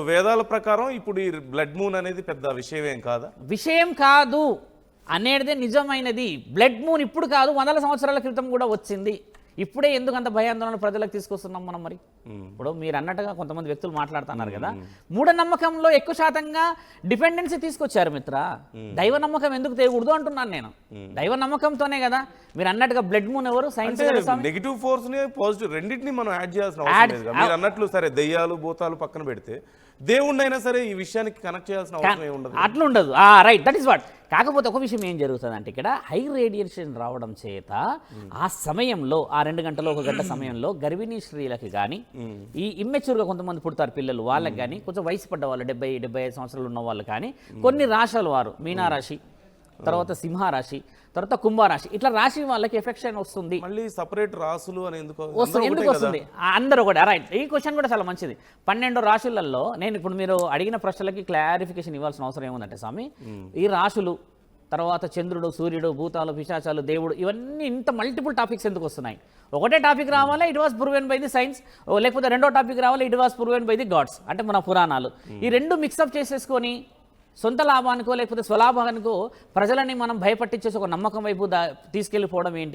వేదాల ప్రకారం ఇప్పుడు ఈ బ్లడ్ మూన్ అనేది పెద్ద విషయమేం కాదా? విషయం కాదు అనేదే నిజమైనది. బ్లడ్ మూన్ ఇప్పుడు కాదు, 100 సంవత్సరాల క్రితం కూడా వచ్చింది. ఇప్పుడే ఎందుకు అంత భయాందోళన ప్రజలకు తీసుకొస్తున్నాం మనం? మరి ఇప్పుడు మీరు అన్నట్టుగా కొంతమంది వ్యక్తులు మాట్లాడుతున్నారు కదా, మూఢనమ్మకంలో ఎక్కువ శాతంగా డిపెండెన్సీ తీసుకొచ్చారు మిత్ర. దైవ నమ్మకం ఎందుకు తేయకూడదు అంటున్నాను నేను. దైవ నమ్మకంతోనే కదా మీరు అన్నట్టుగా బ్లడ్ మూన్ ఎవరు సైన్స్ నెగిటివ్ ఫోర్స్ ని పాజిటివ్ రెండింటిని మనం యాడ్ చేయాల్సిన అవసరం లేదు. మీరు అన్నట్లు సరే దెయ్యాలు భూతాలు పక్కన పెడితే దేవుణ్ణైనా సరే ఈ విషయానికి కనెక్ట్ చేయాల్సిన అవసరం ఏముండదు. అట్లుండదు. Right, that is what. కాకపోతే ఒక విషయం ఏం జరుగుతుంది అంటే ఇక్కడ హై రేడియేషన్ రావడం చేత ఆ సమయంలో ఆ 2 గంటలు 1 గంట సమయంలో గర్భిణీ స్త్రీలకి కానీ ఈ ఇమ్మెచ్యూర్గా కొంతమంది పుడతారు పిల్లలు, వాళ్ళకి కానీ కొంచెం వయసు పడ్డ వాళ్ళు 70-75 సంవత్సరాలు ఉన్న వాళ్ళు కానీ కొన్ని రాశుల వారు మీనారాశి, తర్వాత సింహరాశి, తర్వాత కుంభరాశి, ఇట్లా రాశి వాళ్ళకి ఎఫెక్షన్ వస్తుంది. మళ్ళీ సపరేట్ రాసులు అని ఎందుకు వస్తుంది? అందరూ కూడా రైట్. ఈ క్వశ్చన్ కూడా చాలా మంచిది. 12 రాశులలో నేను ఇప్పుడు మీరు అడిగిన ప్రశ్నలకి క్లారిఫికేషన్ ఇవ్వాల్సిన అవసరం ఏముందంటే స్వామి, ఈ రాశులు తర్వాత చంద్రుడు, సూర్యుడు, భూతాలు, పిశాచాలు, దేవుడు, ఇవన్నీ ఇంత మల్టిపుల్ టాపిక్స్ ఎందుకు వస్తున్నాయి? ఒకటే టాపిక్ రావాలా, it was proven by the science, లేకపోతే రెండో టాపిక్ రావాలా, it was proven by the gods, అంటే మన పురాణాలు. ఈ రెండు మిక్సప్ చేసేసుకొని సొంత లాభానికో లేకపోతే స్వలాభానికో ప్రజలని మనం భయపట్టించేసి ఒక నమ్మకం వైపు తీసుకెళ్ళిపోవడం ఏంటి?